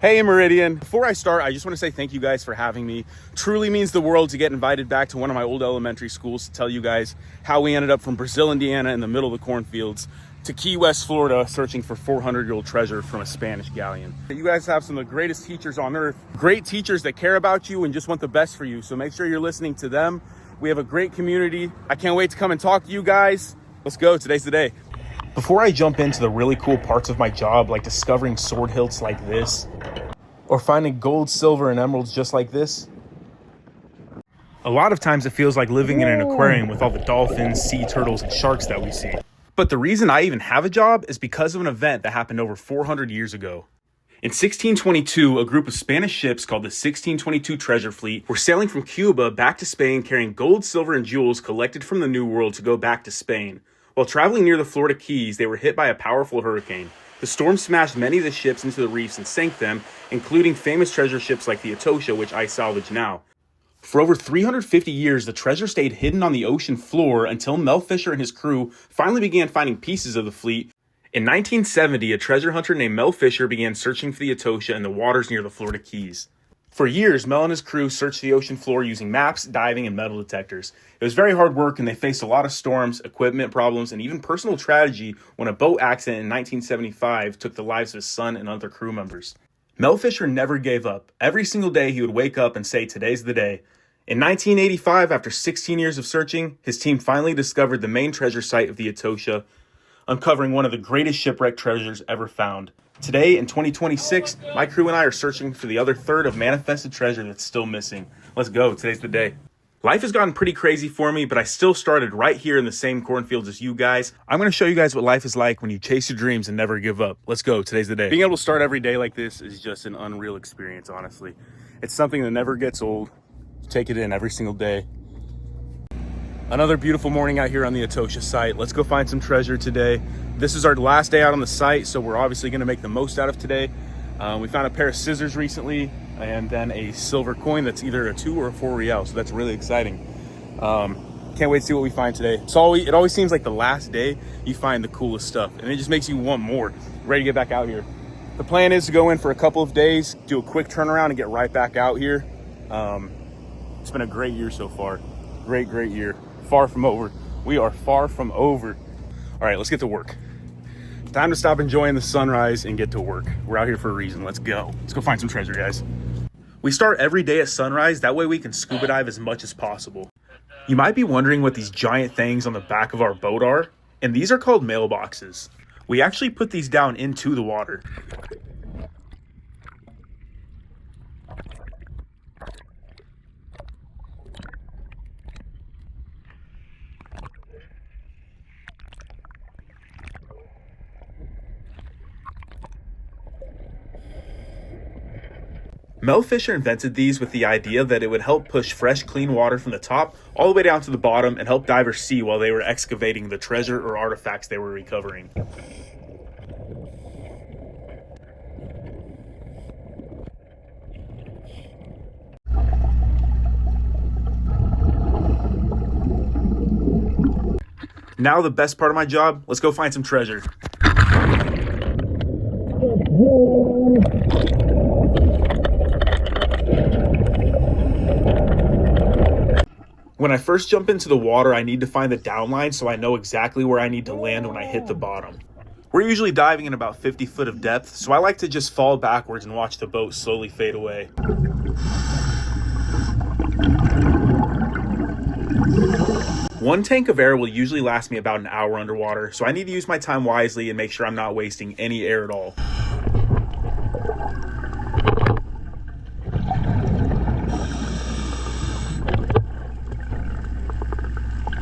Hey Meridian, before I start, I just want to say thank you guys for having me. Truly means the world to get invited back to one of my old elementary schools to tell you guys how we ended up from Brazil, Indiana in the middle of the cornfields to Key West, Florida, searching for 400-year-old treasure from a Spanish galleon. You guys have some of the greatest teachers on earth, great teachers that care about you and just want the best for you. So make sure you're listening to them. We have a great community. I can't wait to come and talk to you guys. Let's go, today's the day. Before I jump into the really cool parts of my job, like discovering sword hilts like this, or finding gold, silver, and emeralds just like this, a lot of times it feels like living in an aquarium with all the dolphins, sea turtles, and sharks that we see. But the reason I even have a job is because of an event that happened over 400 years ago. In 1622, a group of Spanish ships called the 1622 Treasure Fleet were sailing from Cuba back to Spain carrying gold, silver, and jewels collected from the New World to go back to Spain. While traveling near the Florida Keys, they were hit by a powerful hurricane. The storm smashed many of the ships into the reefs and sank them, including famous treasure ships like the Etosha, which I salvage now. For over 350 years, the treasure stayed hidden on the ocean floor until Mel Fisher and his crew finally began finding pieces of the fleet. In 1970, a treasure hunter named Mel Fisher began searching for the Etosha in the waters near the Florida Keys. For years, Mel and his crew searched the ocean floor using maps, diving, and metal detectors. It was very hard work, and they faced a lot of storms, equipment problems, and even personal tragedy when a boat accident in 1975 took the lives of his son and other crew members. Mel Fisher never gave up. Every single day, he would wake up and say, "Today's the day." In 1985, after 16 years of searching, his team finally discovered the main treasure site of the Etosha, uncovering one of the greatest shipwreck treasures ever found. Today, in 2026, my crew and I are searching for the other third of manifested treasure that's still missing. Let's go, today's the day. Life has gotten pretty crazy for me, but I still started right here in the same cornfields as you guys. I'm going to show you guys what life is like when you chase your dreams and never give up. Let's go, today's the day. Being able to start every day like this is just an unreal experience, honestly. It's something that never gets old. Take it in every single day. Another beautiful morning out here on the Etosha site. Let's go find some treasure today. This is our last day out on the site, so we're obviously going to make the most out of today. We found a pair of scissors recently, and then a silver coin that's either a 2 or a 4 real, so that's really exciting. Can't wait to see what we find today. It always seems like the last day you find the coolest stuff, and it just makes you want more, ready to get back out here. The plan is to go in for a couple of days, do a quick turnaround, and get right back out here. It's been a great year so far. Great year. Far from over. We are far from over. All right, let's get to work. Time to stop enjoying the sunrise and get to work. We're out here for a reason. Let's go. Let's go find some treasure, guys. We start every day at sunrise. That way we can scuba dive as much as possible. You might be wondering what these giant things on the back of our boat are, and these are called mailboxes. We actually put these down into the water. Mel Fisher invented these with the idea that it would help push fresh, clean water from the top all the way down to the bottom and help divers see while they were excavating the treasure or artifacts they were recovering. Now the best part of my job, let's go find some treasure. When I first jump into the water, I need to find the downline so I know exactly where I need to land when I hit the bottom. We're usually diving in about 50 foot of depth, so I like to just fall backwards and watch the boat slowly fade away. One tank of air will usually last me about an hour underwater, so I need to use my time wisely and make sure I'm not wasting any air at all.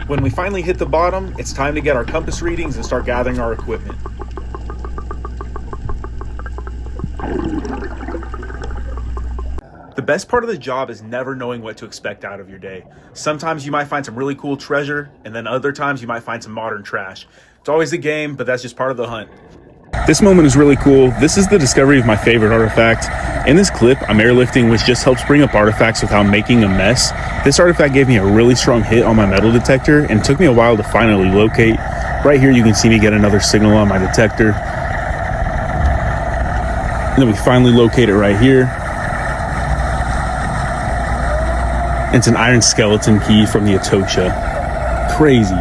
When we finally hit the bottom, it's time to get our compass readings and start gathering our equipment. The best part of the job is never knowing what to expect out of your day. Sometimes you might find some really cool treasure, and then other times you might find some modern trash. It's always a game, but that's just part of the hunt. This moment is really cool. This is the discovery of my favorite artifact. In this clip, I'm airlifting, which just helps bring up artifacts without making a mess. This artifact gave me a really strong hit on my metal detector, and it took me a while to finally locate. Right here, you can see me get another signal on my detector. And then we finally locate it right here. It's an iron skeleton key from the Atocha. Crazy.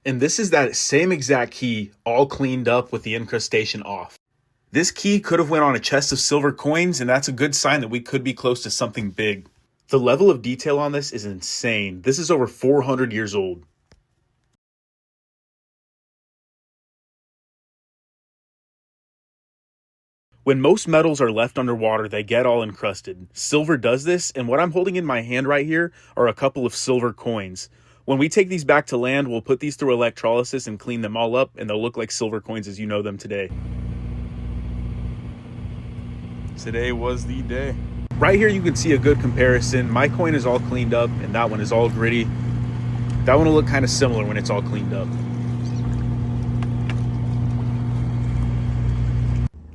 And this is that same exact key, all cleaned up with the incrustation off. This key could have went on a chest of silver coins, and that's a good sign that we could be close to something big. The level of detail on this is insane. This is over 400 years old. When most metals are left underwater, they get all encrusted. Silver does this, and what I'm holding in my hand right here are a couple of silver coins. When we take these back to land, we'll put these through electrolysis and clean them all up, and they'll look like silver coins as you know them today. Today was the day. Right here you can see a good comparison. My coin is all cleaned up and that one is all gritty. That one will look kind of similar when it's all cleaned up.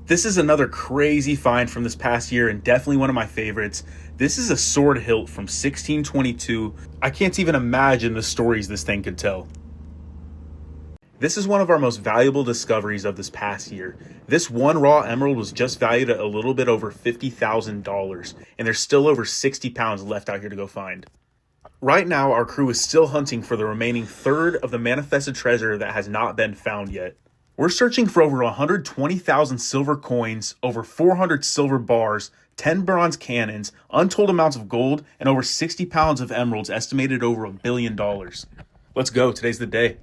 This is another crazy find from this past year and definitely one of my favorites. This is a sword hilt from 1622. I can't even imagine the stories this thing could tell. This is one of our most valuable discoveries of this past year. This one raw emerald was just valued at a little bit over $50,000, and there's still over 60 pounds left out here to go find. Right now, our crew is still hunting for the remaining third of the manifested treasure that has not been found yet. We're searching for over 120,000 silver coins, over 400 silver bars, 10 bronze cannons, untold amounts of gold, and over 60 pounds of emeralds estimated over $1 billion. Let's go, today's the day.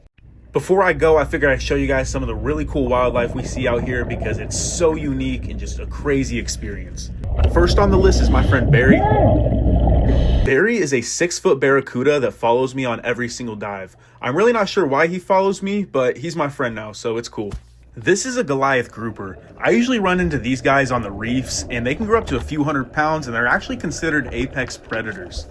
Before I go, I figured I'd show you guys some of the really cool wildlife we see out here because it's so unique and just a crazy experience. First on the list is my friend Barry. Barry is a 6-foot barracuda that follows me on every single dive. I'm really not sure why he follows me, but he's my friend now, so it's cool. This is a Goliath grouper. I usually run into these guys on the reefs, and they can grow up to a few hundred pounds, and they're actually considered apex predators.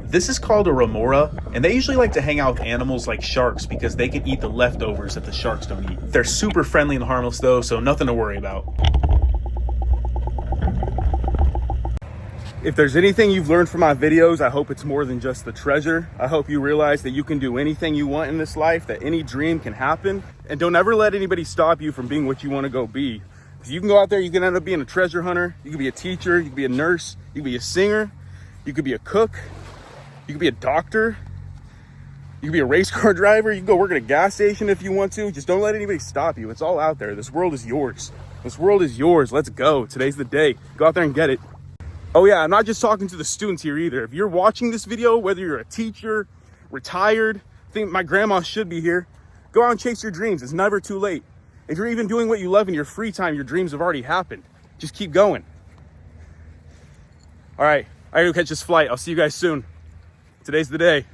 This is called a remora, and they usually like to hang out with animals like sharks because they can eat the leftovers that the sharks don't eat. They're super friendly and harmless though, so nothing to worry about. If there's anything you've learned from my videos, I hope it's more than just the treasure. I hope you realize that you can do anything you want in this life, that any dream can happen, and don't ever let anybody stop you from being what you want to go be. Because you can go out there, you can end up being a treasure hunter, you can be a teacher, you can be a nurse, you can be a singer, you could be a cook, you could be a doctor, you could be a race car driver, you can go work at a gas station if you want to. Just don't let anybody stop you. It's all out there. This world is yours. This world is yours. Let's go. Today's the day. Go out there and get it. Oh yeah, I'm not just talking to the students here either. If you're watching this video, whether you're a teacher, retired, think my grandma should be here, go out and chase your dreams. It's never too late. If you're even doing what you love in your free time, your dreams have already happened. Just keep going. All right, I gotta catch this flight. I'll see you guys soon. Today's the day.